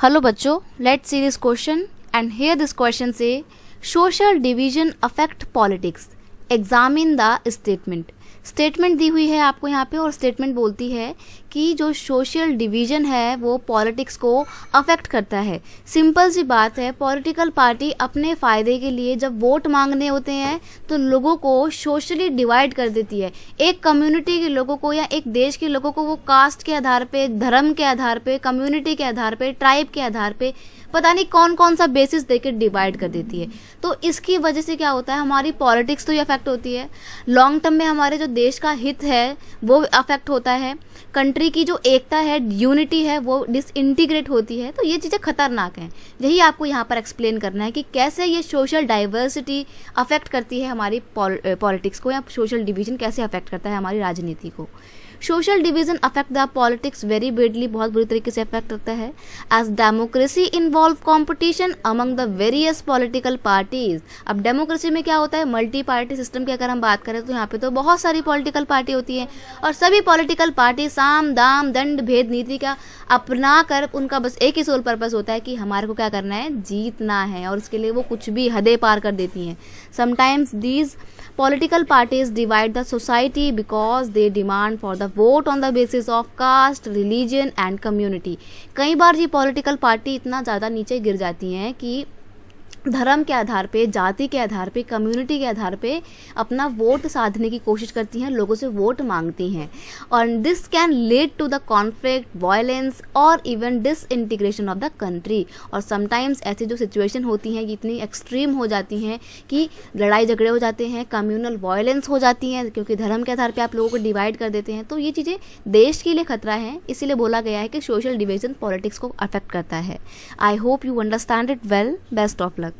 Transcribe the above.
Hello बच्चों, let's see this question and here this question say social division affect politics. Examine the statement. Statement दी हुई है आपको यहाँ पे और स्टेटमेंट बोलती है कि जो सोशल डिवीज़न है वो पॉलिटिक्स को अफेक्ट करता है। सिंपल सी बात है, पॉलिटिकल पार्टी अपने फ़ायदे के लिए जब वोट मांगने होते हैं तो लोगों को सोशली डिवाइड कर देती है। एक कम्युनिटी के लोगों को या एक देश के लोगों को वो कास्ट के आधार पे, धर्म के आधार पे, कम्युनिटी के आधार पे, ट्राइब के आधार पे पता नहीं कौन कौन सा बेसिस देकर डिवाइड कर देती है। तो इसकी वजह से क्या होता है, हमारी पॉलिटिक्स तो ये अफेक्ट होती है, लॉन्ग टर्म में हमारे जो देश का हित है वो अफेक्ट होता है, कंट्री की जो एकता है, यूनिटी है, वो डिसइंटीग्रेट होती है। तो ये चीज़ें खतरनाक हैं। यही आपको यहाँ पर एक्सप्लेन करना है कि कैसे ये सोशल डाइवर्सिटी अफेक्ट करती है हमारी पॉलिटिक्स को, या सोशल डिवीजन कैसे अफेक्ट करता है हमारी राजनीति को। Social division affect the politics very badly, बहुत बुरी तरीके से अफेक्ट करता है। As democracy involve competition among the various political parties. अब डेमोक्रेसी में क्या होता है, मल्टी पार्टी सिस्टम की अगर हम बात करें तो यहाँ पे तो बहुत सारी पॉलिटिकल पार्टी होती है और सभी पॉलिटिकल पार्टी साम दाम दंड भेद नीति का अपना कर उनका बस एक ही सोल पर्पस होता है कि हमारे को क्या करना है, जीतना है, और इसके लिए वो कुछ भी हदें पार कर देती हैं। Sometimes these political parties divide the society because they demand for the vote on the basis of caste, religion and community. कई बार ये पॉलिटिकल पार्टी इतना ज़्यादा नीचे गिर जाती हैं कि धर्म के आधार पे, जाति के आधार पे, कम्युनिटी के आधार पे अपना वोट साधने की कोशिश करती हैं, लोगों से वोट मांगती हैं, और this can lead to the conflict, violence और even disintegration of the country. और समटाइम्स ऐसी जो सिचुएशन होती हैं इतनी एक्सट्रीम हो जाती हैं कि लड़ाई झगड़े हो जाते हैं, कम्युनल वायलेंस हो जाती हैं, क्योंकि धर्म के आधार पर आप लोगों को डिवाइड कर देते हैं। तो ये चीज़ें देश के लिए खतरा है, इसीलिए बोला गया है कि सोशल डिवीजन पॉलिटिक्स को अफेक्ट करता है। I hope you understand it well. Best of luck.